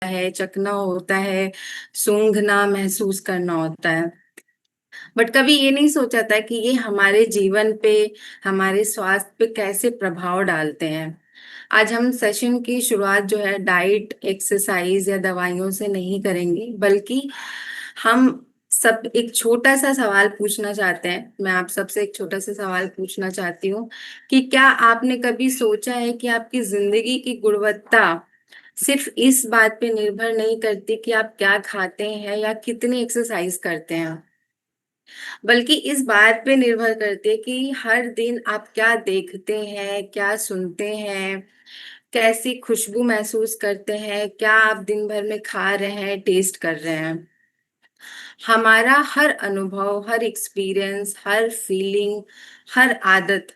है, चखना होता है, सूंघना, महसूस करना होता है। बट कभी ये नहीं सोचा था कि ये हमारे जीवन पे, हमारे स्वास्थ्य पे कैसे प्रभाव डालते हैं। आज हम सेशन की शुरुआत जो है डाइट, एक्सरसाइज या दवाइयों से नहीं करेंगे, बल्कि हम सब एक छोटा सा सवाल पूछना चाहते हैं। मैं आप सबसे एक छोटा सा सवाल पूछना चाहती हूँ कि क्या आपने कभी सोचा है कि आपकी जिंदगी की गुणवत्ता सिर्फ इस बात पे निर्भर नहीं करती कि आप क्या खाते हैं या कितनी एक्सरसाइज करते हैं, बल्कि इस बात पे निर्भर करती है कि हर दिन आप क्या देखते हैं, क्या सुनते हैं, कैसी खुशबू महसूस करते हैं, क्या आप दिन भर में खा रहे हैं, टेस्ट कर रहे हैं। हमारा हर अनुभव, हर एक्सपीरियंस, हर फीलिंग, हर आदत,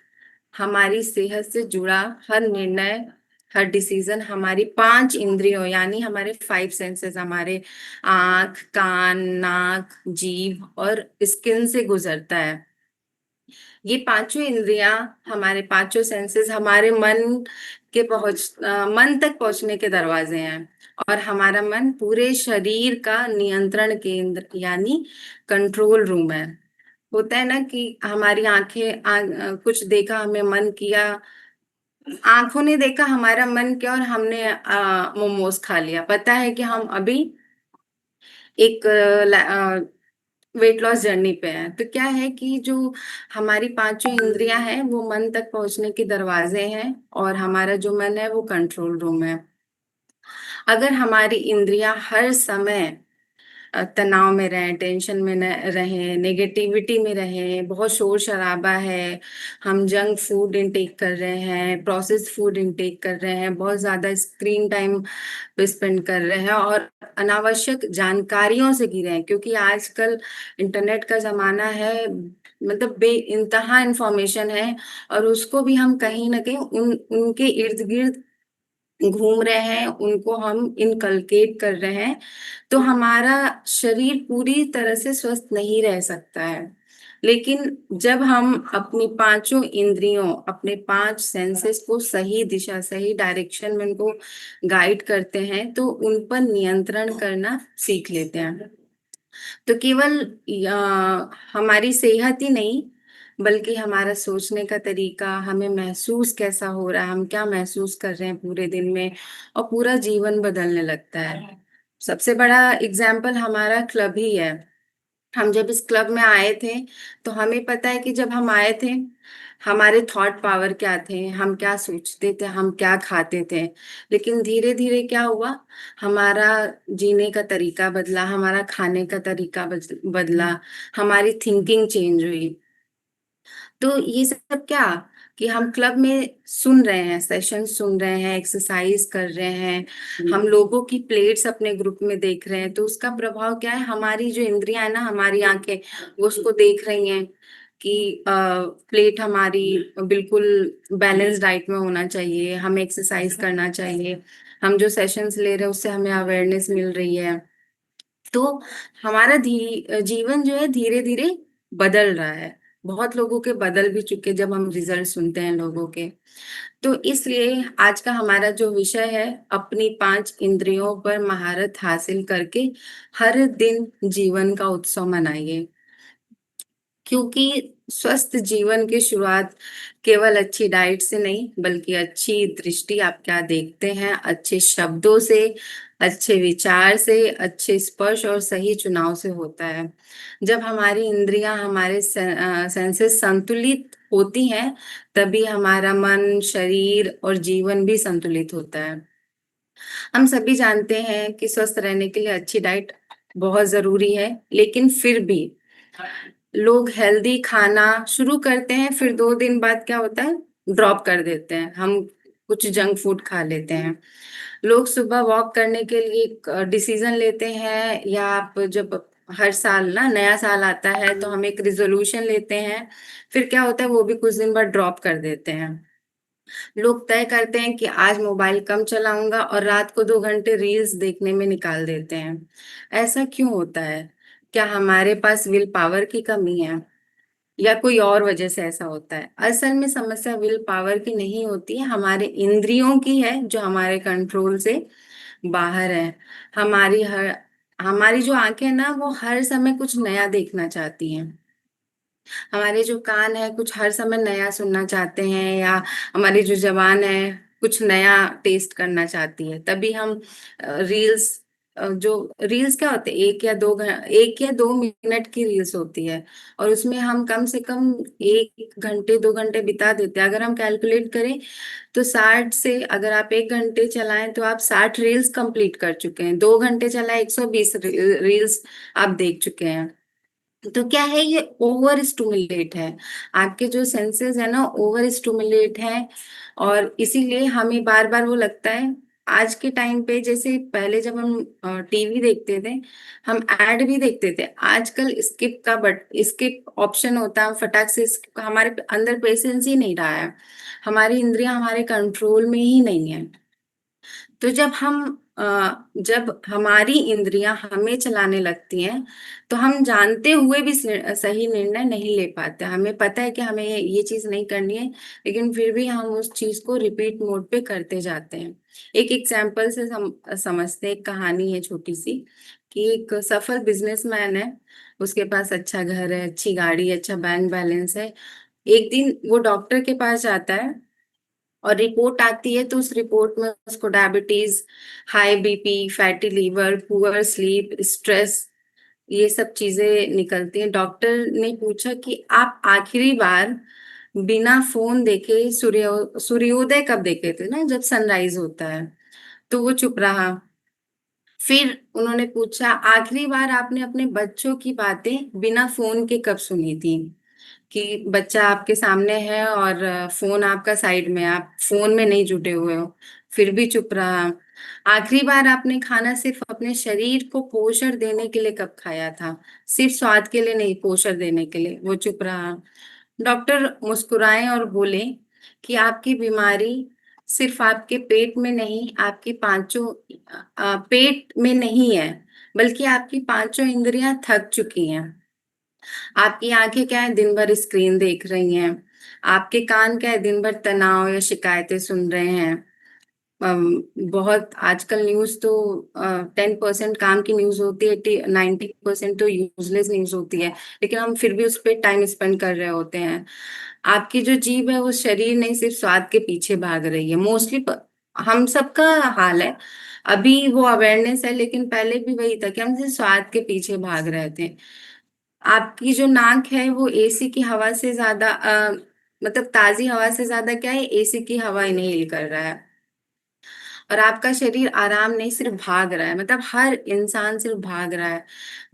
हमारी सेहत से जुड़ा हर निर्णय, हर डिसीजन हमारी पांच इंद्रियों यानी हमारे फाइव सेंसेस, हमारे आंख, कान, नाक, जीभ और स्किन से गुजरता है। ये पांचों इंद्रियां, हमारे पांचों सेंसेस हमारे मन तक पहुंचने के दरवाजे हैं। और हमारा मन पूरे शरीर का नियंत्रण केंद्र यानी कंट्रोल रूम है। होता है ना कि हमारी आंखें कुछ देखा, हमें मन किया, आंखों ने देखा, हमारा मन किया और हमने मोमोज खा लिया। पता है कि हम अभी एक वेट लॉस जर्नी पे हैं। तो क्या है कि जो हमारी पांचों इंद्रियां हैं वो मन तक पहुंचने के दरवाजे हैं, और हमारा जो मन है वो कंट्रोल रूम है। अगर हमारी इंद्रियां हर समय तनाव में रहें, टेंशन में न रहें, नेगेटिविटी में रहें, बहुत शोर शराबा है, हम जंक फूड इनटेक कर रहे हैं, प्रोसेस्ड फूड इनटेक कर रहे हैं, बहुत ज्यादा स्क्रीन टाइम पे स्पेंड कर रहे हैं और अनावश्यक जानकारियों से घिरे हैं, क्योंकि आजकल इंटरनेट का जमाना है, मतलब बे इंतहा इंफॉर्मेशन है। और उसको भी हम कहीं ना कहीं उनके इर्द गिर्द घूम रहे हैं, उनको हम इनकलकेट कर रहे हैं। तो हमारा शरीर पूरी तरह से स्वस्थ नहीं रह सकता है। लेकिन जब हम अपनी पांचों इंद्रियों, अपने पांच सेंसेस को सही दिशा, सही डायरेक्शन में उनको गाइड करते हैं, तो उन पर नियंत्रण करना सीख लेते हैं। तो केवल हमारी सेहत ही नहीं, बल्कि हमारा सोचने का तरीका, हमें महसूस कैसा हो रहा है, हम क्या महसूस कर रहे हैं पूरे दिन में, और पूरा जीवन बदलने लगता है। सबसे बड़ा एग्जाम्पल हमारा क्लब ही है। हम जब इस क्लब में आए थे, तो हमें पता है कि जब हम आए थे, हमारे थॉट पावर क्या थे, हम क्या सोचते थे, हम क्या खाते थे। लेकिन धीरे धीरे क्या हुआ, हमारा जीने का तरीका बदला, हमारा खाने का तरीका बदला, हमारी थिंकिंग चेंज हुई। तो ये सब क्या, कि हम क्लब में सुन रहे हैं, सेशन सुन रहे हैं, एक्सरसाइज कर रहे हैं, हम लोगों की प्लेट्स अपने ग्रुप में देख रहे हैं, तो उसका प्रभाव क्या है, हमारी जो इंद्रियां है ना, हमारी आंखें, वो उसको देख रही हैं कि प्लेट हमारी बिल्कुल बैलेंस डाइट में होना चाहिए, हमें एक्सरसाइज करना चाहिए, हम जो सेशंस ले रहे हैं उससे हमें अवेयरनेस मिल रही है। तो हमारा जीवन जो है धीरे धीरे बदल रहा है। बहुत लोगों के बदल भी चुके जब हम रिजल्ट सुनते हैं लोगों के। तो इसलिए आज का हमारा जो विषय है, अपनी पांच इंद्रियों पर महारत हासिल करके हर दिन जीवन का उत्सव मनाइए। क्योंकि स्वस्थ जीवन की शुरुआत केवल अच्छी डाइट से नहीं, बल्कि अच्छी दृष्टि, आप क्या देखते हैं, अच्छे शब्दों से, अच्छे विचार से, अच्छे स्पर्श और सही चुनाव से होता है। जब हमारी इंद्रियां, हमारे सेंसेस संतुलित होती हैं, तभी हमारा मन, शरीर और जीवन भी संतुलित होता है। हम सभी जानते हैं कि स्वस्थ रहने के लिए अच्छी डाइट बहुत जरूरी है, लेकिन फिर भी लोग हेल्दी खाना शुरू करते हैं, फिर 2 दिन बाद क्या होता है, ड्रॉप कर देते हैं, हम कुछ जंक फूड खा लेते हैं। लोग सुबह वॉक करने के लिए डिसीजन लेते हैं, या आप जब हर साल ना नया साल आता है तो हम एक रिजोल्यूशन लेते हैं, फिर क्या होता है वो भी कुछ दिन बाद ड्रॉप कर देते हैं। लोग तय करते हैं कि आज मोबाइल कम चलाऊंगा और रात को 2 घंटे रील्स देखने में निकाल देते हैं। ऐसा क्यों होता है? क्या हमारे पास विल पावर की कमी है, या कोई और वजह से ऐसा होता है? असल में समस्या विल पावर की नहीं होती है, हमारे इंद्रियों की है, जो हमारे कंट्रोल से बाहर है। हमारी हर हमारी जो आंखें हैं ना, वो हर समय कुछ नया देखना चाहती हैं। हमारे जो कान है कुछ हर समय नया सुनना चाहते हैं, या हमारी जो जबान है कुछ नया टेस्ट करना चाहती है। तभी हम रील्स, जो रील्स क्या होते हैं, 1 या 2 मिनट की रील्स होती है, और उसमें हम कम से कम 1 घंटे 2 घंटे बिता देते हैं। अगर हम कैलकुलेट करें तो 60 से, अगर आप 1 घंटे चलाएं तो आप 60 रील्स कंप्लीट कर चुके हैं। 2 घंटे चलाए 120 रील्स आप देख चुके हैं। तो क्या है, ये ओवर स्टिमुलेट है। आपके जो सेंसेस है ना, ओवर स्टिमुलेट है, और इसीलिए हमें बार बार वो लगता है। आज के टाइम पे, जैसे पहले जब हम टीवी देखते थे, हम एड भी देखते थे। आजकल स्किप का बट स्किप ऑप्शन होता है, हम फटाक से हमारे अंदर पेशेंस ही नहीं रहा है। हमारी इंद्रियां हमारे कंट्रोल में ही नहीं है। तो जब हमारी इंद्रियां हमें चलाने लगती हैं, तो हम जानते हुए भी सही निर्णय नहीं ले पाते। हमें पता है कि हमें ये चीज नहीं करनी है, लेकिन फिर भी हम उस चीज को रिपीट मोड पे करते जाते हैं। एक एग्जाम्पल से समझते हैं। एक कहानी है छोटी सी, कि एक सफल बिजनेसमैन है। उसके पास अच्छा घर है, अच्छी गाड़ी, अच्छा बैंक बैलेंस है। एक दिन वो डॉक्टर के पास जाता है, और रिपोर्ट आती है, तो उस रिपोर्ट में उसको diabetes, high BP, fatty liver, poor sleep, stress, ये सब चीजें निकलती हैं। डॉक्टर ने पूछा कि आप आखिरी बार बिना फोन देखे सूर्योदय कब देखे थे, ना जब सनराइज होता है। तो वो चुप रहा। फिर उन्होंने पूछा, आखिरी बार आपने अपने बच्चों की बातें बिना फोन के कब सुनी थी? कि बच्चा आपके सामने है और फोन आपका साइड में, आप फोन में नहीं जुटे हुए हो। फिर भी चुप रहा। आखिरी बार आपने खाना सिर्फ अपने शरीर को पोषण देने के लिए कब खाया था? सिर्फ स्वाद के लिए नहीं, पोषण देने के लिए। वो चुप रहा। डॉक्टर मुस्कुराए और बोले कि आपकी बीमारी सिर्फ आपके पेट में नहीं, आपकी पांचों पेट में नहीं है, बल्कि आपकी पांचों इंद्रियां थक चुकी हैं। आपकी आंखें क्या है, दिन भर स्क्रीन देख रही हैं। आपके कान क्या है, दिन भर तनाव या शिकायतें सुन रहे हैं। बहुत आजकल न्यूज तो 10% काम की न्यूज होती है, 90% तो यूजलेस न्यूज होती है, लेकिन हम फिर भी उस पर टाइम स्पेंड कर रहे होते हैं। आपकी जो जीभ है, वो शरीर नहीं, सिर्फ स्वाद के पीछे भाग रही है मोस्टली। हम सबका हाल है। अभी वो अवेयरनेस है, लेकिन पहले भी वही था कि हम सिर्फ स्वाद के पीछे भाग रहे थे। आपकी जो नाक है, वो एसी की हवा से ज्यादा मतलब ताजी हवा से ज्यादा क्या है, एसी की हवा इनहेल कर रहा है। और आपका शरीर आराम नहीं, सिर्फ भाग रहा है। मतलब हर इंसान सिर्फ भाग रहा है,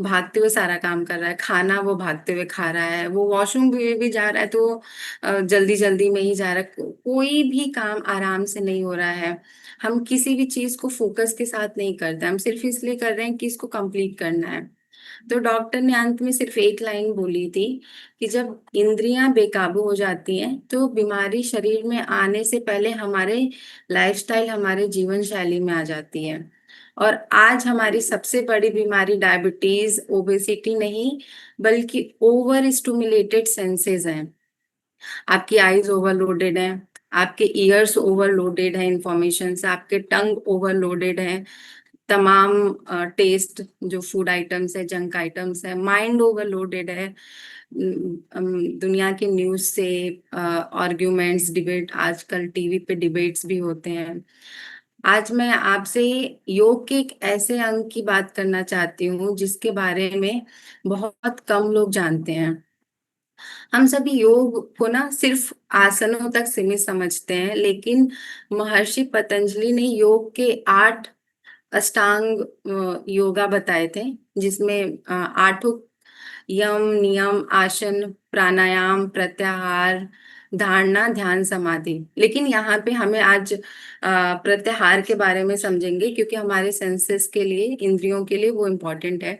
भागते हुए सारा काम कर रहा है। खाना वो भागते हुए खा रहा है, वो वॉशरूम भी जा रहा है तो जल्दी जल्दी में ही जा रहा है। कोई भी काम आराम से नहीं हो रहा है। हम किसी भी चीज को फोकस के साथ नहीं करते, हम सिर्फ इसलिए कर रहे हैं कि इसको कंप्लीट करना है। तो डॉक्टर ने अंत में सिर्फ एक लाइन बोली थी, कि जब इंद्रियां बेकाबू हो जाती हैं, तो बीमारी शरीर में आने से पहले हमारे लाइफस्टाइल, हमारे जीवन शैली में आ जाती है। और आज हमारी सबसे बड़ी बीमारी डायबिटीज, ओबेसिटी नहीं, बल्कि ओवर स्टिमुलेटेड सेंसेस हैं। आपकी आईज ओवरलोडेड है, आपके ईयर्स ओवरलोडेड है इंफॉर्मेशन से, आपके टंग ओवरलोडेड है तमाम टेस्ट, जो फूड आइटम्स है, जंक आइटम्स है। माइंड ओवरलोडेड है दुनिया के न्यूज से, आर्ग्यूमेंट्स, डिबेट, आजकल टीवी पे डिबेट्स भी होते हैं। आज मैं आपसे योग के एक ऐसे अंग की बात करना चाहती हूँ जिसके बारे में बहुत कम लोग जानते हैं। हम सभी योग को ना सिर्फ आसनों तक सीमित समझते हैं, लेकिन महर्षि पतंजलि ने योग के 8 अष्टांग योगा बताए थे, जिसमें आठों यम, नियम, आसन, प्राणायाम, प्रत्याहार, धारणा, ध्यान, समाधि। लेकिन यहाँ पे हमें आज प्रत्याहार के बारे में समझेंगे, क्योंकि हमारे सेंसेस के लिए, इंद्रियों के लिए वो इम्पोर्टेंट है।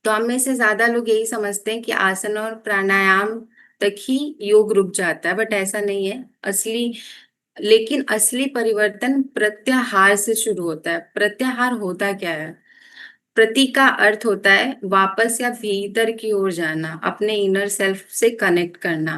तो हम में से ज्यादा लोग यही समझते हैं कि आसन और प्राणायाम तक ही योग रुक जाता है, बट ऐसा नहीं है। लेकिन असली परिवर्तन प्रत्याहार से शुरू होता है। प्रत्याहार होता क्या है? प्रति का अर्थ होता है वापस या भीतर की ओर जाना, अपने इनर सेल्फ से कनेक्ट करना।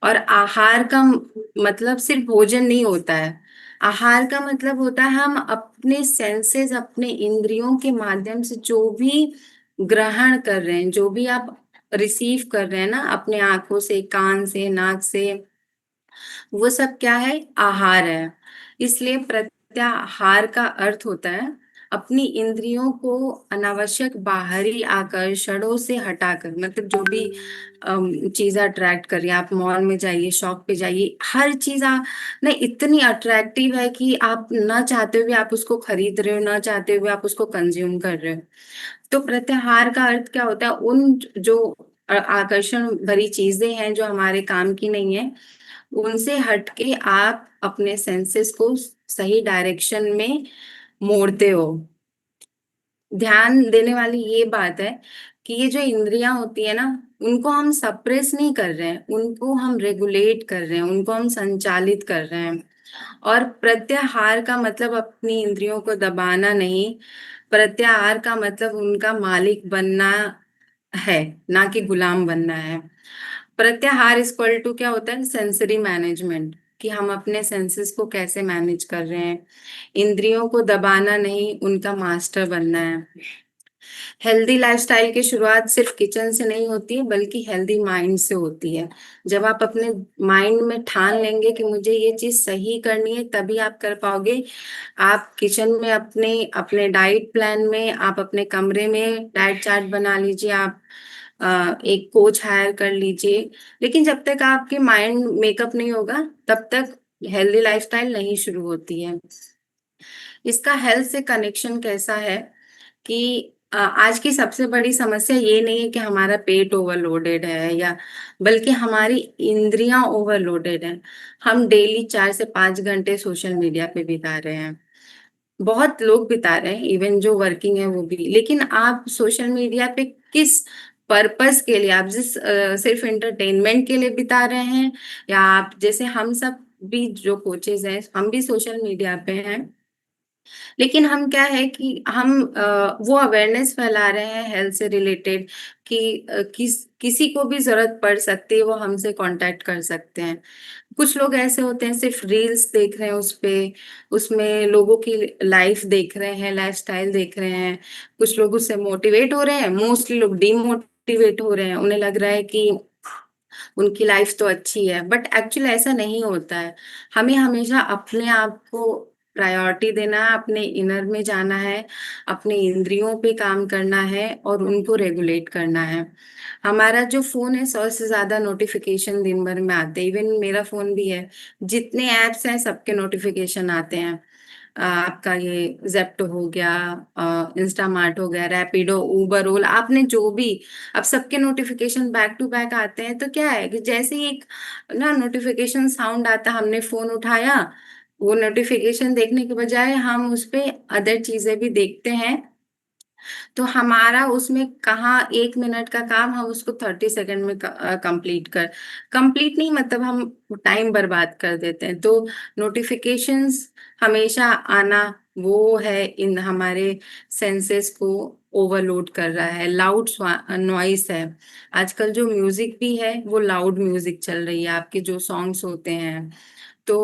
और आहार का मतलब सिर्फ भोजन नहीं होता है। आहार का मतलब होता है हम अपने सेंसेस, अपने इंद्रियों के माध्यम से जो भी ग्रहण कर रहे हैं, जो भी आप रिसीव कर रहे हैं ना, अपने आंखों से, कान से, नाक से, वो सब क्या है, आहार है। इसलिए प्रत्याहार का अर्थ होता है अपनी इंद्रियों को अनावश्यक बाहरी आकर्षणों से हटाकर, मतलब जो भी चीज अट्रैक्ट कर रही है, आप मॉल में जाइए, शॉप पे जाइए, हर चीज ना इतनी अट्रैक्टिव है कि आप ना चाहते हुए आप उसको खरीद रहे हो, ना चाहते हुए आप उसको कंज्यूम कर रहे हो। तो प्रत्याहार का अर्थ क्या होता है, उन जो आकर्षण भरी चीजें हैं जो हमारे काम की नहीं है, उनसे हटके आप अपने सेंसेस को सही डायरेक्शन में मोड़ते हो। ध्यान देने वाली ये बात है कि ये जो इंद्रियां होती है ना, उनको हम सप्रेस नहीं कर रहे हैं, उनको हम रेगुलेट कर रहे हैं, उनको हम संचालित कर रहे हैं। और प्रत्याहार का मतलब अपनी इंद्रियों को दबाना नहीं, प्रत्याहार का मतलब उनका मालिक बनना है, ना कि गुलाम बनना है। प्रत्याहार इक्वल टू क्या होता है, सेंसरी मैनेजमेंट, कि हम अपने सेंसेस को कैसे मैनेज कर रहे हैं। इंद्रियों को दबाना नहीं, उनका मास्टर बनना है। हेल्दी लाइफस्टाइल की शुरुआत सिर्फ किचन से नहीं होती है, बल्कि हेल्दी माइंड से होती है। जब आप अपने माइंड में ठान लेंगे कि मुझे ये चीज सही करनी है, तभी आप कर पाओगे। आप किचन में अपने अपने डाइट प्लान में, आप अपने कमरे में डाइट चार्ट बना लीजिए, आप एक कोच हायर कर लीजिए, लेकिन जब तक आपके माइंड मेकअप नहीं होगा, तब तक हेल्दी लाइफस्टाइल नहीं शुरू होती है। इसका हेल्थ से कनेक्शन कैसा है कि आज की सबसे बड़ी समस्या ये नहीं है कि हमारा पेट ओवरलोडेड है, या बल्कि हमारी इंद्रियां ओवरलोडेड है। हम डेली 4 से 5 घंटे सोशल मीडिया पे बिता रहे हैं, बहुत लोग बिता रहे हैं, इवन जो वर्किंग है वो भी। लेकिन आप सोशल मीडिया पे किस पर्पस के लिए, आप सिर्फ एंटरटेनमेंट के लिए बिता रहे हैं, या आप जैसे हम सब भी जो कोचेज हैं, हम भी सोशल मीडिया पे हैं, लेकिन हम क्या है कि हम वो अवेयरनेस फैला रहे हैं हेल्थ से रिलेटेड, कि किसी को भी जरूरत पड़ सकती है, वो हमसे कांटेक्ट कर सकते हैं। कुछ लोग ऐसे होते हैं सिर्फ रील्स देख रहे हैं, उस पे उसमें लोगों की लाइफ देख रहे हैं, लाइफस्टाइल देख रहे हैं। कुछ लोग उससे मोटिवेट हो रहे हैं, मोस्टली लोग डीमोटिवेट हो रहे हैं, उन्हें लग रहा है कि उनकी लाइफ तो अच्छी है, बट एक्चुअली ऐसा नहीं होता है। हमें हमेशा अपने आप को प्रायोरिटी देना है, अपने इनर में जाना है, अपने इंद्रियों पे काम करना है और उनको रेगुलेट करना है। हमारा जो फोन है, 100 से ज्यादा नोटिफिकेशन दिन भर में आते हैं, इवन मेरा फोन भी है, जितने एप्स हैं सबके नोटिफिकेशन आते हैं। आपका ये जेप्टो हो गया, इंस्टामार्ट हो गया, रैपिडो, उबर, ओला, आपने जो भी, अब सबके नोटिफिकेशन बैक टू बैक आते हैं। तो क्या है कि जैसे ही एक ना नोटिफिकेशन साउंड आता, हमने फोन उठाया, वो नोटिफिकेशन देखने के बजाय हम उस पे अदर चीजें भी देखते हैं। तो हमारा उसमें कहाँ 1 मिनट का काम हम उसको 30 सेकंड में कंप्लीट नहीं, मतलब हम टाइम बर्बाद कर देते हैं। तो नोटिफिकेशंस हमेशा आना, वो है इन हमारे सेंसेस को ओवरलोड कर रहा है। लाउड नॉइस है, आजकल जो म्यूजिक भी है वो लाउड म्यूजिक चल रही है, आपके जो सॉन्ग्स होते हैं। तो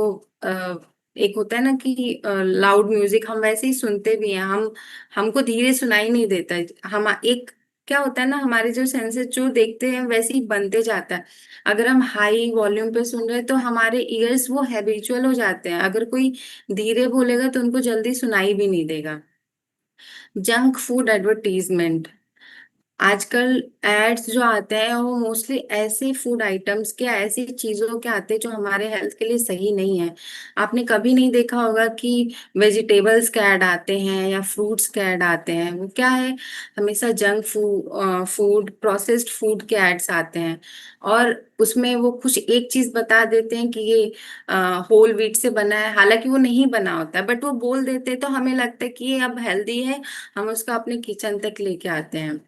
एक होता है ना कि लाउड म्यूजिक हम वैसे ही सुनते भी हैं, हम हमको धीरे सुनाई नहीं देता है। हम एक क्या होता है ना, हमारे जो सेंसेस जो देखते हैं वैसे ही बनते जाता है। अगर हम हाई वॉल्यूम पे सुन रहे हैं तो हमारे ईयर्स वो हैबिचुअल हो जाते हैं, अगर कोई धीरे बोलेगा तो उनको जल्दी सुनाई भी नहीं देगा। जंक फूड एडवर्टीजमेंट, आजकल एड्स जो आते हैं वो मोस्टली ऐसे फूड आइटम्स के, ऐसी चीजों के आते हैं जो हमारे हेल्थ के लिए सही नहीं है। आपने कभी नहीं देखा होगा कि वेजिटेबल्स के ऐड आते हैं या फ्रूट्स के ऐड आते हैं, वो क्या है, हमेशा जंक फूड, प्रोसेस्ड फूड के एड्स आते हैं। और उसमें वो कुछ एक चीज बता देते हैं कि ये होल व्हीट से बना है, हालांकि वो नहीं बना होता है, बट वो बोल देते हैं तो हमें लगता है कि ये अब हेल्दी है, हम उसको अपने किचन तक लेके आते हैं।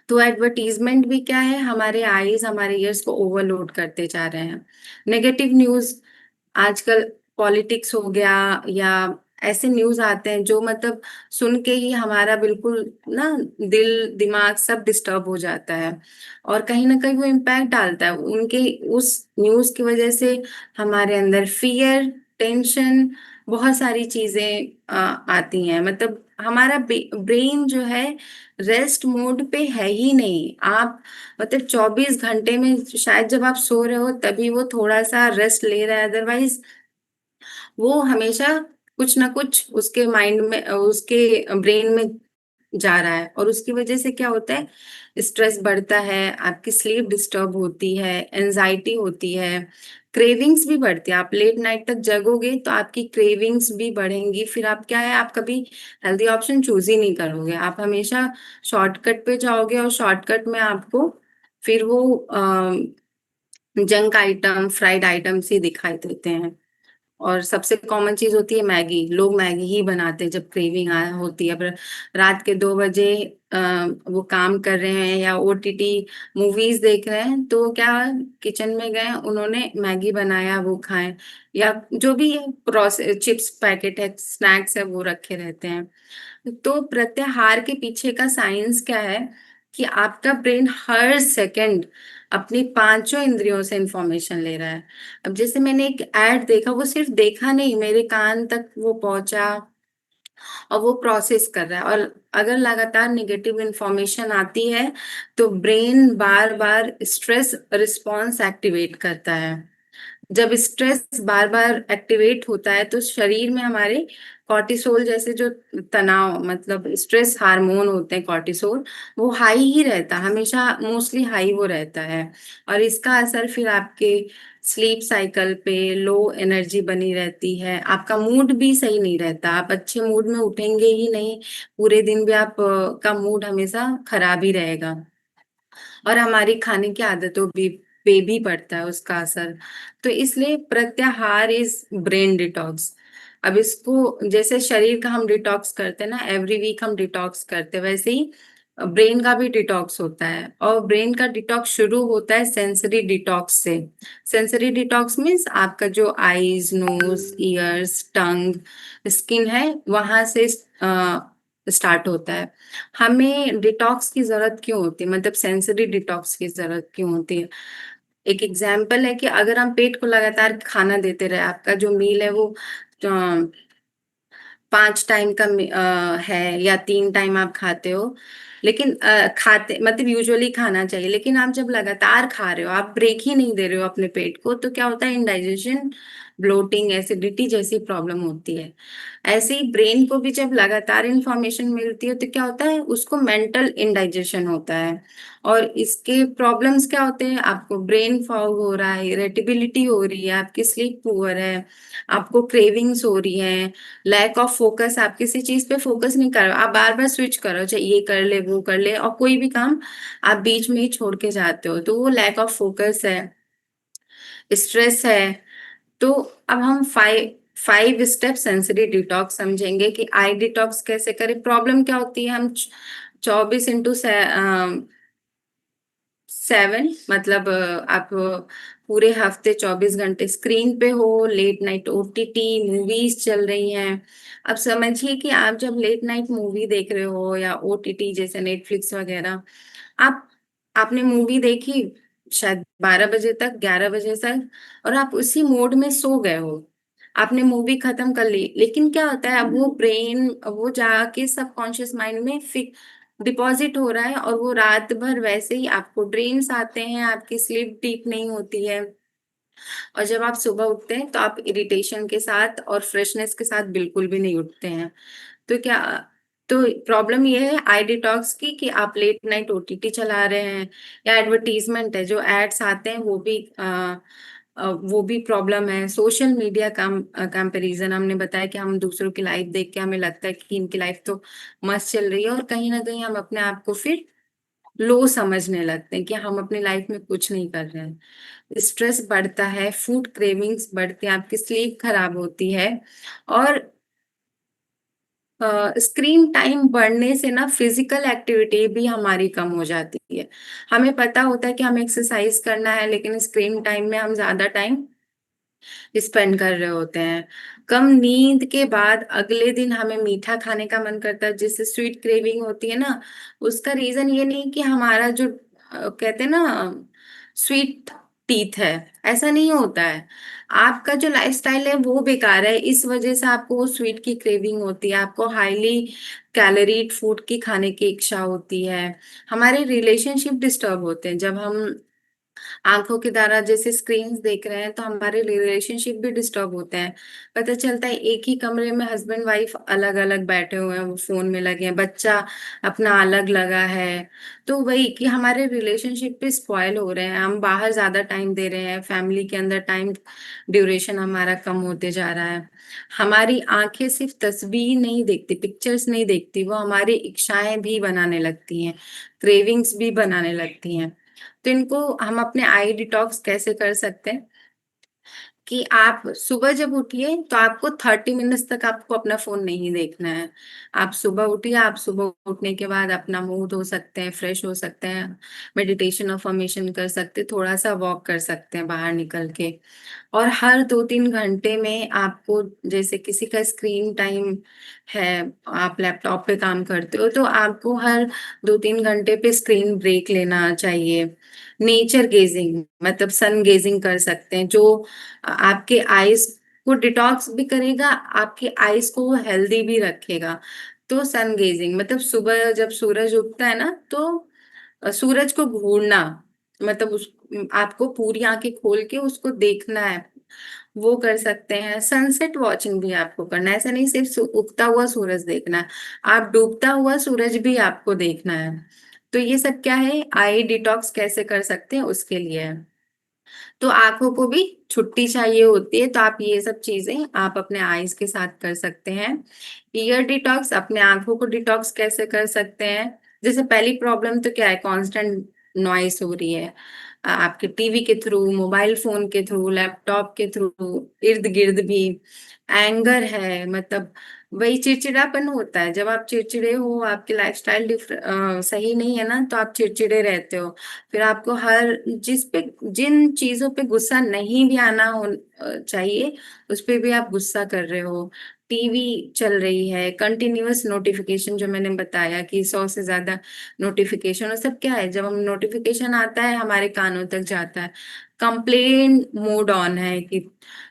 तो एडवर्टीजमेंट भी क्या है, हमारे आईज, हमारे ईयर्स को ओवरलोड करते जा रहे हैं। नेगेटिव न्यूज, आजकल पॉलिटिक्स हो गया, या ऐसे न्यूज आते हैं जो मतलब सुन के ही हमारा बिल्कुल ना दिल दिमाग सब डिस्टर्ब हो जाता है, और कहीं ना कहीं वो इम्पैक्ट डालता है। उनके उस न्यूज की वजह से हमारे अंदर फियर, टेंशन, बहुत सारी चीजें आती हैं। मतलब हमारा ब्रेन जो है रेस्ट मोड पे है ही नहीं। आप मतलब 24 घंटे में शायद जब आप सो रहे हो तभी वो थोड़ा सा रेस्ट ले रहा है, अदरवाइज वो हमेशा कुछ ना कुछ उसके माइंड में, उसके ब्रेन में जा रहा है। और उसकी वजह से क्या होता है, स्ट्रेस बढ़ता है, आपकी स्लीप डिस्टर्ब होती है, एंजाइटी होती है, क्रेविंग्स भी बढ़ती है। आप लेट नाइट तक जगोगे तो आपकी क्रेविंग्स भी बढ़ेंगी। फिर आप क्या है, आप कभी हेल्दी ऑप्शन चूज ही नहीं करोगे, आप हमेशा शॉर्टकट पे जाओगे, और शॉर्टकट में आपको फिर वो जंक आइटम, फ्राइड आइटम्स ही दिखाई देते हैं। और सबसे कॉमन चीज होती है मैगी। लोग मैगी ही बनाते हैं जब क्रेविंग आ होती है। पर रात के 2 बजे वो काम कर रहे हैं या ओटीटी मूवीज देख रहे हैं, तो क्या किचन में गए, उन्होंने मैगी बनाया, वो खाएं, या जो भी प्रोसेस चिप्स पैकेट है, स्नैक्स है, वो रखे रहते हैं। तो प्रत्याहार के पीछे का साइंस क्या है कि आपका ब्रेन हर सेकंड अपनी पांचों इंद्रियों से इंफॉर्मेशन ले रहा है। अब जैसे मैंने एक ऐड देखा, वो सिर्फ देखा नहीं, मेरे कान तक वो पहुंचा और वो प्रोसेस कर रहा है। और अगर लगातार निगेटिव इंफॉर्मेशन आती है तो ब्रेन बार बार स्ट्रेस रिस्पॉन्स एक्टिवेट करता है। जब स्ट्रेस बार बार एक्टिवेट होता है तो शरीर में हमारे कॉर्टिसोल जैसे जो तनाव, मतलब स्ट्रेस हार्मोन होते हैं कॉर्टिसोल, वो हाई ही रहता है, हमेशा मोस्टली हाई वो रहता है। और इसका असर फिर आपके स्लीप साइकिल पे, लो एनर्जी बनी रहती है, आपका मूड भी सही नहीं रहता, आप अच्छे मूड में उठेंगे ही नहीं, पूरे दिन भी आप का मूड हमेशा खराब ही रहेगा। और हमारी खाने की आदतों भी पे भी पड़ता है उसका असर। तो इसलिए प्रत्याहार इज ब्रेन डिटॉक्स। अब इसको जैसे शरीर का हम डिटॉक्स करते हैं ना, एवरी वीक हम डिटॉक्स करते हैं, वैसे ही ब्रेन का भी डिटॉक्स होता है। और ब्रेन का डिटॉक्स शुरू होता है सेंसरी डिटॉक्स से। सेंसरी डिटॉक्स मीन्स आपका जो आईज, नोज, ईयर्स, टंग, स्किन है, वहां से स्टार्ट होता है। हमें डिटॉक्स की जरूरत क्यों होती है, मतलब सेंसरी डिटॉक्स की जरूरत क्यों होती है? एक एग्जाम्पल है कि अगर हम पेट को लगातार खाना देते रहे, आपका जो मील है वो 5 टाइम का है या 3 टाइम आप खाते हो, लेकिन खाते मतलब यूजुअली खाना चाहिए, लेकिन आप जब लगातार खा रहे हो, आप ब्रेक ही नहीं दे रहे हो अपने पेट को, तो क्या होता है, इंडाइजेशन, ब्लोटिंग, एसिडिटी जैसी प्रॉब्लम होती है। ऐसे ही ब्रेन को भी जब लगातार इंफॉर्मेशन मिलती है तो क्या होता है, उसको मेंटल इंडाइजेशन होता है। और इसके प्रॉब्लम्स क्या होते हैं, आपको ब्रेन फॉग हो रहा है, इरिटेबिलिटी हो रही है, आपकी स्लीप पुअर है, आपको क्रेविंग्स हो रही है, लैक ऑफ फोकस, आप किसी चीज पे फोकस नहीं कर रहे हो, आप बार बार स्विच करो, चाहे ये कर ले, वो कर ले, और कोई भी काम आप बीच में ही छोड़ के जाते हो, तो वो लैक ऑफ फोकस है, स्ट्रेस है। तो अब हम five five step sensory detox समझेंगे कि आई डिटॉक्स कैसे करें। प्रॉब्लम क्या होती है, हम 24x7, मतलब आप पूरे हफ्ते 24 घंटे स्क्रीन पे हो, लेट नाइट ओटीटी मूवीज चल रही हैं। अब समझिए कि आप जब लेट नाइट मूवी देख रहे हो या ओटीटी जैसे नेटफ्लिक्स वगैरह, आप आपने मूवी देखी शायद 12 बजे तक, 11 बजे तक, और आप उसी मोड में सो गए हो, आपने मूवी खत्म कर ली, लेकिन क्या होता है, अब वो ब्रेन, वो जाके सबकॉन्शियस माइंड में डिपॉजिट हो रहा है, और वो रात भर वैसे ही आपको ड्रीम्स आते हैं, आपकी स्लीप डीप नहीं होती है, और जब आप सुबह उठते हैं तो आप इरिटेशन के साथ और फ्रेशनेस के साथ बिल्कुल भी नहीं उठते हैं। तो क्या, तो प्रॉब्लम ये है आई डिटॉक्स की कि आप लेट नाइट ओटीटी चला रहे हैं, या एडवर्टीजमेंट है, जो एड्स आते हैं वो भी प्रॉब्लम है। सोशल मीडिया कंपैरिजन, हमने बताया कि हम दूसरों की लाइफ देख के हमें लगता है कि इनकी लाइफ तो मस्त चल रही है, और कहीं ना कहीं हम अपने आप को फिर लो समझने लगते हैं कि हम अपनी लाइफ में कुछ नहीं कर रहे हैं। स्ट्रेस बढ़ता है, फूड क्रेविंग्स बढ़ती है, आपकी स्लीप खराब होती है। और स्क्रीन टाइम बढ़ने से ना फिजिकल एक्टिविटी भी हमारी कम हो जाती है। हमें पता होता है कि हमें एक्सरसाइज करना है, लेकिन स्क्रीन टाइम में हम ज्यादा टाइम स्पेंड कर रहे होते हैं। कम नींद के बाद अगले दिन हमें मीठा खाने का मन करता है, जिससे स्वीट क्रेविंग होती है ना। उसका रीजन ये नहीं कि हमारा जो कहते हैं ना, स्वीट टीथ है, ऐसा नहीं होता है। आपका जो लाइफस्टाइल है वो बेकार है, इस वजह से आपको वो स्वीट की क्रेविंग होती है, आपको हाईली कैलोरीड फूड की खाने की इच्छा होती है। हमारे रिलेशनशिप डिस्टर्ब होते हैं जब हम आंखों के द्वारा जैसे स्क्रीन्स देख रहे हैं, तो हमारे रिलेशनशिप भी डिस्टर्ब होते हैं। पता चलता है एक ही कमरे में हस्बैंड वाइफ अलग अलग बैठे हुए हैं, वो फोन में लगे हैं, बच्चा अपना अलग लगा है। तो वही कि हमारे रिलेशनशिप भी स्पॉइल हो रहे हैं, हम बाहर ज्यादा टाइम दे रहे हैं, फैमिली के अंदर टाइम ड्यूरेशन हमारा कम होते जा रहा है। हमारी आंखें सिर्फ तस्वीर नहीं देखती, पिक्चर्स नहीं देखती, वो हमारी इच्छाएं भी बनाने लगती हैं, क्रेविंग्स भी बनाने लगती हैं। तो इनको हम अपने आई डिटॉक्स कैसे कर सकते हैं कि आप सुबह जब उठिए तो आपको 30 मिनट्स तक आपको अपना फोन नहीं देखना है। आप सुबह उठिए, आप सुबह उठने के बाद अपना मुंह धो सकते हैं, फ्रेश हो सकते हैं, मेडिटेशन और फॉर्मेशन कर सकते हैं, थोड़ा सा वॉक कर सकते हैं बाहर निकल के। और हर 2-3 घंटे में आपको, जैसे किसी का स्क्रीन टाइम है, आप लैपटॉप पे काम करते हो, तो आपको हर 2-3 घंटे पे स्क्रीन ब्रेक लेना चाहिए। नेचर गेजिंग मतलब सन गेजिंग कर सकते हैं, जो आपके आईज को डिटॉक्स भी करेगा, आपके आईज को वो हेल्दी भी रखेगा। तो सन गेजिंग मतलब सुबह जब सूरज उगता है ना, तो सूरज को घूरना, मतलब उस आपको पूरी आंखें खोल के उसको देखना है, वो कर सकते हैं। सनसेट वॉचिंग भी आपको करना है, ऐसा नहीं सिर्फ उगता हुआ सूरज देखना है, आप डूबता हुआ सूरज भी आपको देखना है। तो ये सब क्या है, आई डिटॉक्स कैसे कर सकते हैं उसके लिए है। तो आंखों को भी छुट्टी चाहिए होती है, तो आप ये सब चीजें आप अपने आईज के साथ कर सकते हैं। ईयर डिटॉक्स, अपने आंखों को डिटॉक्स कैसे कर सकते हैं। जैसे पहली प्रॉब्लम तो क्या है, कांस्टेंट नॉइस हो रही है, आपके टीवी के थ्रू, मोबाइल फोन के थ्रू, लैपटॉप के थ्रू, इर्द गिर्द भी। एंगर है, मतलब वही चिड़चिड़ापन होता है, जब आप चिड़चिड़े हो, आपकी लाइफस्टाइल सही नहीं है ना, तो आप चिड़चिड़े रहते हो। फिर आपको हर जिस पे जिन चीजों पे गुस्सा नहीं भी आना चाहिए, उस पे भी आप गुस्सा कर रहे हो। टीवी चल रही है, कंटिन्यूअस नोटिफिकेशन, जो मैंने बताया कि 100 से ज्यादा नोटिफिकेशन, और सब क्या है, जब हम नोटिफिकेशन आता है हमारे कानों तक जाता है। कंप्लेन मोड ऑन है कि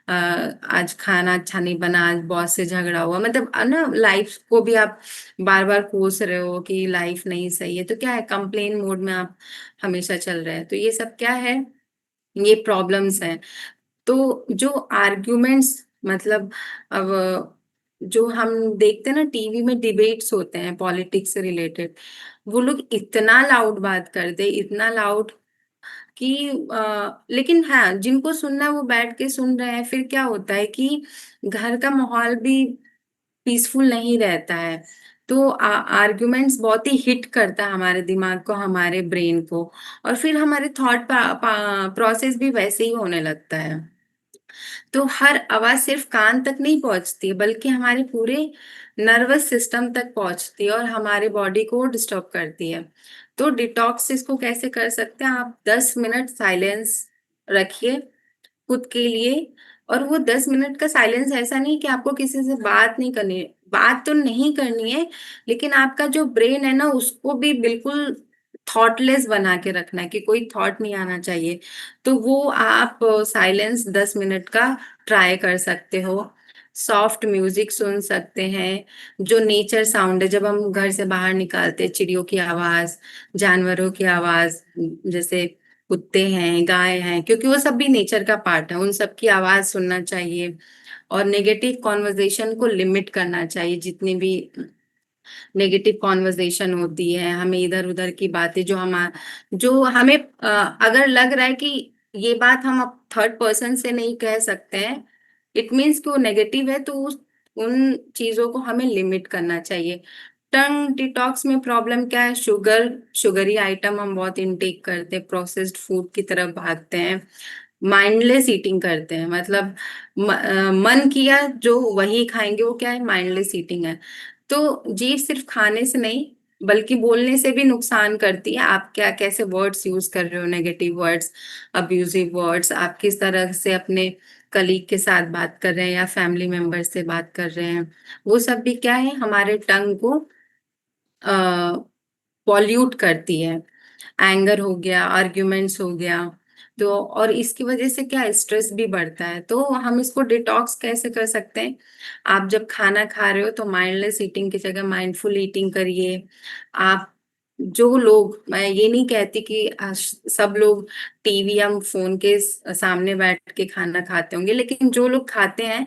आज खाना अच्छा नहीं बना, आज बॉस से झगड़ा हुआ, मतलब ना लाइफ को भी आप बार बार कोस रहे हो कि लाइफ नहीं सही है, तो क्या है, कंप्लेन मोड में आप हमेशा चल रहे हैं। तो ये सब क्या है, ये प्रॉब्लम्स हैं। तो जो आर्ग्यूमेंट्स, मतलब अब जो हम देखते हैं ना टीवी में, डिबेट्स होते हैं पॉलिटिक्स से रिलेटेड, वो लोग इतना लाउड बात करते हैं, इतना लाउड कि लेकिन हाँ, जिनको सुनना है वो बैठ के सुन रहे हैं। फिर क्या होता है कि घर का माहौल भी पीसफुल नहीं रहता है। तो आर्गुमेंट्स बहुत ही हिट करता है हमारे दिमाग को, हमारे ब्रेन को, और फिर हमारे थॉट प्रोसेस भी वैसे ही होने लगता है। तो हर आवाज सिर्फ कान तक नहीं पहुंचती, बल्कि हमारे पूरे नर्वस सिस्टम तक पहुंचती है और हमारे बॉडी को डिस्टर्ब करती है। तो डिटॉक्स इसको कैसे कर सकते हैं, आप 10 मिनट साइलेंस रखिए खुद के लिए। और वो 10 मिनट का साइलेंस ऐसा नहीं कि आपको किसी से बात नहीं करनी है, बात तो नहीं करनी है, लेकिन आपका जो ब्रेन है ना, उसको भी बिल्कुल थॉटलेस बना के रखना है कि कोई थॉट नहीं आना चाहिए। तो वो आप साइलेंस 10 मिनट का ट्राई कर सकते हो। सॉफ्ट म्यूजिक सुन सकते हैं, जो नेचर साउंड है, जब हम घर से बाहर निकालते हैं, चिड़ियों की आवाज, जानवरों की आवाज, जैसे कुत्ते हैं, गाय हैं, क्योंकि वो सब भी नेचर का पार्ट है, उन सब की आवाज सुनना चाहिए। और नेगेटिव कॉन्वर्जेशन को लिमिट करना चाहिए, जितनी भी नेगेटिव कॉन्वर्जेशन होती है, हमें इधर उधर की बातें जो हमें अगर लग रहा है कि ये बात हम थर्ड पर्सन से नहीं कह सकते हैं, इट मीन्स कि वो नेगेटिव है, तो उन चीजों को हमें लिमिट करना चाहिए। टंग डिटॉक्स में प्रॉब्लम क्या है, शुगरी आइटम हम बहुत इनटेक करते हैं, प्रोसेस्ड फूड की तरफ भागते हैं, माइंडलेस ईटिंग करते हैं, मतलब मन किया जो वही खाएंगे, वो क्या है, माइंडलेस ईटिंग है। तो जीभ सिर्फ खाने से नहीं, बल्कि बोलने से भी नुकसान करती है। आप क्या कैसे वर्ड्स यूज कर रहे हो, नेगेटिव वर्ड्स, अब्यूजिव वर्ड्स, आप किस तरह से अपने कलीग के साथ बात कर रहे हैं या फैमिली मेंबर से बात कर रहे हैं, वो सब भी क्या है, हमारे टंग को पॉल्यूट करती है। एंगर हो गया, आर्ग्यूमेंट्स हो गया, तो और इसकी वजह से क्या स्ट्रेस भी बढ़ता है। तो हम इसको डिटॉक्स कैसे कर सकते हैं? आप जब खाना खा रहे हो तो माइंडलेस ईटिंग की जगह माइंडफुल ईटिंग करिए। आप जो लोग, मैं ये नहीं कहती कि सब लोग टीवी या फोन के सामने बैठ के खाना खाते होंगे, लेकिन जो लोग खाते हैं,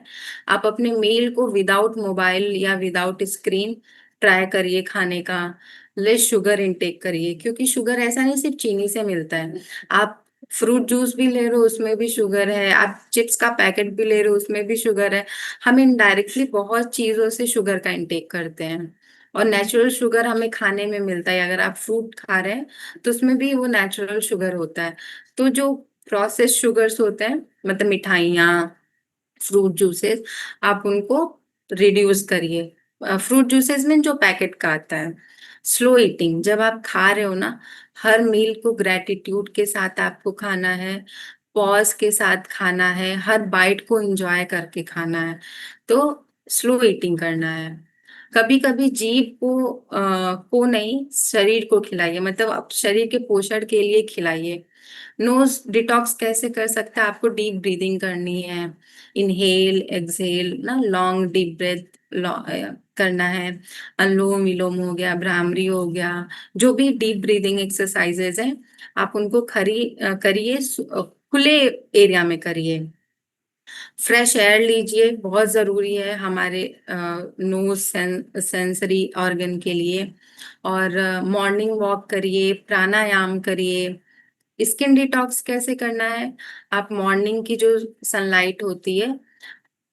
आप अपने मील को विदाउट मोबाइल या विदाउट स्क्रीन ट्राई करिए खाने का। लेस शुगर इनटेक करिए, क्योंकि शुगर ऐसा नहीं सिर्फ चीनी से मिलता है। आप फ्रूट जूस भी ले रहे हो उसमें भी शुगर है, आप चिप्स का पैकेट भी ले रहे हो उसमें भी शुगर है। हम इनडायरेक्टली बहुत चीजों से शुगर का इंटेक करते हैं, और नेचुरल शुगर हमें खाने में मिलता है। अगर आप फ्रूट खा रहे हैं तो उसमें भी वो नेचुरल शुगर होता है। तो जो प्रोसेस शुगर्स होते हैं, मतलब मिठाइयाँ, फ्रूट जूसेस, आप उनको रिड्यूस करिए। फ्रूट जूसेस में जो पैकेट का आता है। स्लो ईटिंग, जब आप खा रहे हो ना, हर मील को ग्रेटिट्यूड के साथ आपको खाना है, पॉज के साथ खाना है, हर बाइट को एंजॉय करके खाना है। तो स्लो ईटिंग करना है। कभी कभी जीभ को नहीं, शरीर को खिलाइए, मतलब आप शरीर के पोषण के लिए खिलाइए। नोज डिटॉक्स कैसे कर सकते हैं? आपको डीप ब्रीदिंग करनी है, इनहेल एक्सहेल ना, लॉन्ग डीप ब्रेथ करना है। अनुलोम विलोम हो गया, भ्रामरी हो गया, जो भी डीप ब्रीदिंग एक्सरसाइजेज हैं, आप उनको करिए, खुले एरिया में करिए। फ्रेश एयर लीजिए, बहुत जरूरी है हमारे नोज सेंसरी ऑर्गन के लिए। और मॉर्निंग वॉक करिए, प्राणायाम करिए। स्किन डिटॉक्स कैसे करना है? आप मॉर्निंग की जो सनलाइट होती है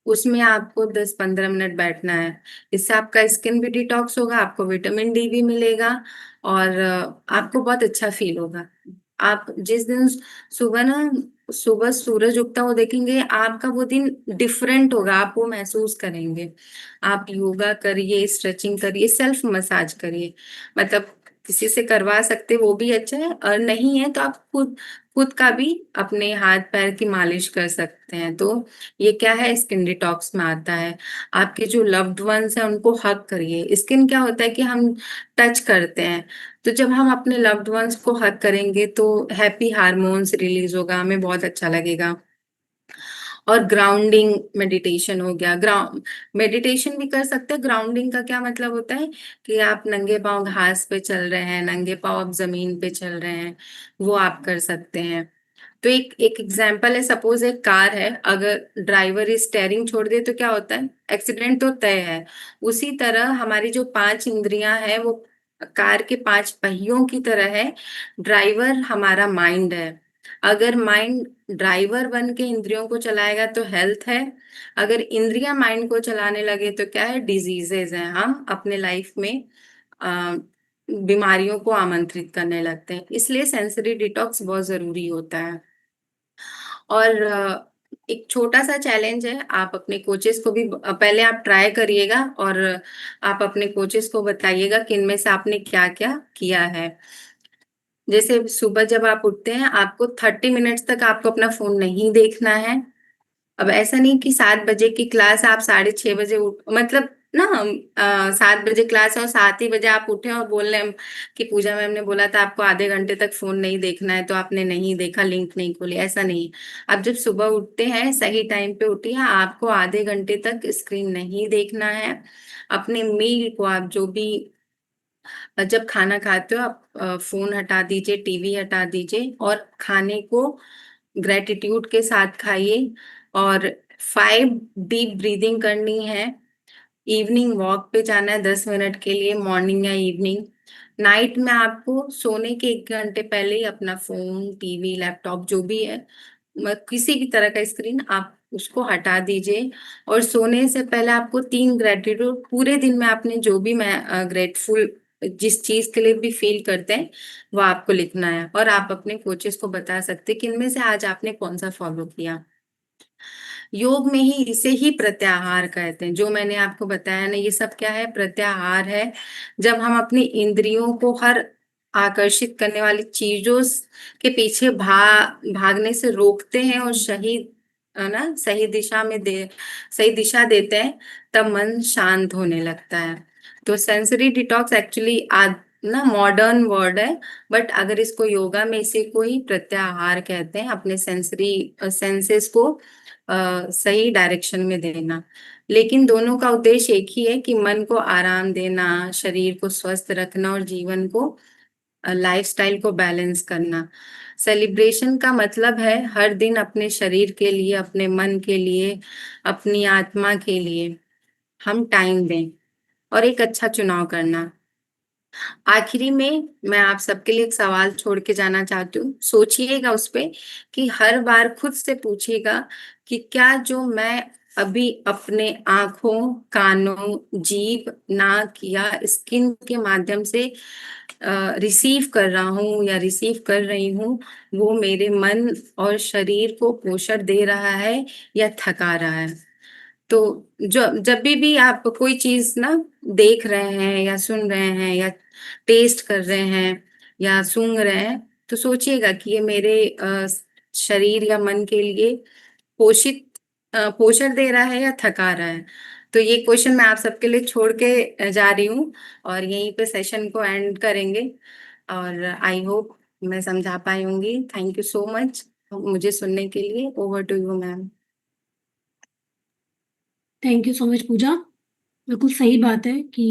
उसमें आपको 10-15 मिनट बैठना है। इससे आपका स्किन भी डिटॉक्स होगा, आपको विटामिन डी भी मिलेगा, और आपको बहुत अच्छा फील होगा। आप जिस दिन सुबह ना सुबह सूरज उगता हुआ देखेंगे, आपका वो दिन डिफरेंट होगा, आप वो महसूस करेंगे। आप योगा करिए, स्ट्रेचिंग करिए, सेल्फ मसाज करिए। मतलब किसी से करवा सकते वो भी अच्छा है, और नहीं है तो आप खुद खुद का भी अपने हाथ पैर की मालिश कर सकते हैं। तो ये क्या है, स्किन डिटॉक्स में आता है। आपके जो लव्ड वंस हैं उनको हग करिए। स्किन क्या होता है कि हम टच करते हैं, तो जब हम अपने लव्ड वंस को हग करेंगे तो हैप्पी हार्मोन्स रिलीज होगा, हमें बहुत अच्छा लगेगा। और ग्राउंडिंग मेडिटेशन हो गया, ग्राउंड मेडिटेशन भी कर सकते हैं। ग्राउंडिंग का क्या मतलब होता है कि आप नंगे पांव घास पे चल रहे हैं, नंगे पांव आप जमीन पे चल रहे हैं, वो आप कर सकते हैं। तो एक एक एग्जाम्पल है, सपोज एक कार है, अगर ड्राइवर स्टेयरिंग छोड़ दे तो क्या होता है? एक्सीडेंट तो तय है। उसी तरह हमारी जो 5 इंद्रियां हैं वो कार के 5 पहियों की तरह है। ड्राइवर हमारा माइंड है। अगर माइंड ड्राइवर बन के इंद्रियों को चलाएगा तो हेल्थ है। अगर इंद्रियां माइंड को चलाने लगे तो क्या है? डिजीजेज हैं। हम अपने लाइफ में अ, बीमारियों को आमंत्रित करने लगते हैं। इसलिए सेंसरी डिटॉक्स बहुत जरूरी होता है। और एक छोटा सा चैलेंज है, आप अपने कोचेस को भी पहले आप ट्राई करिएगा, और आप अपने कोचेस को बताइएगा कि इनमें से आपने क्या क्या किया है। जैसे सुबह जब आप उठते हैं, आपको 30 मिनट्स तक आपको अपना फोन नहीं देखना है। अब ऐसा नहीं कि 7 बजे की क्लास आप 6:30 बजे उठ, मतलब ना, 7 बजे क्लास है और 7 ही बजे आप उठे और बोल रहे हैं कि पूजा मैम ने बोला था आपको आधे घंटे तक फोन नहीं देखना है, तो आपने नहीं देखा, लिंक नहीं खोली, ऐसा नहीं। आप जब सुबह उठते हैं सही टाइम पे उठिए, आपको आधे घंटे तक स्क्रीन नहीं देखना है। अपने मील को आप जो भी, जब खाना खाते हो आप फोन हटा दीजिए, टीवी हटा दीजिए, और खाने को ग्रेटिट्यूड के साथ खाइए। और 5 डीप ब्रीदिंग करनी है। इवनिंग वॉक पे जाना है 10 मिनट के लिए, मॉर्निंग या इवनिंग। नाइट में आपको सोने के 1 घंटे पहले ही अपना फोन, टीवी, लैपटॉप जो भी है, किसी भी तरह का स्क्रीन, आप उसको हटा दीजिए। और सोने से पहले आपको 3 ग्रेटिट्यूड, पूरे दिन में आपने जो भी, मैं ग्रेटफुल जिस चीज के लिए भी फील करते हैं, वो आपको लिखना है। और आप अपने कोचेस को बता सकते हैं कि इनमें से आज आपने कौन सा फॉलो किया। योग में ही इसे ही प्रत्याहार कहते हैं। जो मैंने आपको बताया ना, ये सब क्या है? प्रत्याहार है। जब हम अपनी इंद्रियों को हर आकर्षित करने वाली चीजों के पीछे भागने से रोकते हैं, और सही, है ना, सही दिशा देते हैं, तब मन शांत होने लगता है। तो सेंसरी डिटॉक्स एक्चुअली ना मॉडर्न वर्ड है, बट अगर इसको योगा में इसे कोई प्रत्याहार कहते हैं, अपने सेंसरी सेंसेस को सही डायरेक्शन में देना। लेकिन दोनों का उद्देश्य एक ही है कि मन को आराम देना, शरीर को स्वस्थ रखना और जीवन को लाइफस्टाइल को बैलेंस करना। सेलिब्रेशन का मतलब है हर दिन अपने शरीर के लिए, अपने मन के लिए, अपनी आत्मा के लिए हम टाइम दें और एक अच्छा चुनाव करना। आखिरी में मैं आप सबके लिए एक सवाल छोड़ के जाना चाहती हूँ। सोचिएगा उस पे कि हर बार खुद से पूछिएगा कि क्या जो मैं अभी अपने आंखों, कानों, जीभ, नाक या स्किन के माध्यम से रिसीव कर रहा हूँ या रिसीव कर रही हूँ, वो मेरे मन और शरीर को पोषण दे रहा है या थका रहा है। तो जो जब भी आप कोई चीज ना देख रहे हैं या सुन रहे हैं या टेस्ट कर रहे हैं या सूंघ रहे हैं, तो सोचिएगा कि ये मेरे शरीर या मन के लिए पोषित पोषण दे रहा है या थका रहा है। तो ये क्वेश्चन मैं आप सबके लिए छोड़ के जा रही हूँ और यहीं पे सेशन को एंड करेंगे। और आई होप मैं समझा पाई होंगी। थैंक यू सो मच मुझे सुनने के लिए। Over to you ma'am. Thank you so much Pooja. बिल्कुल सही बात है कि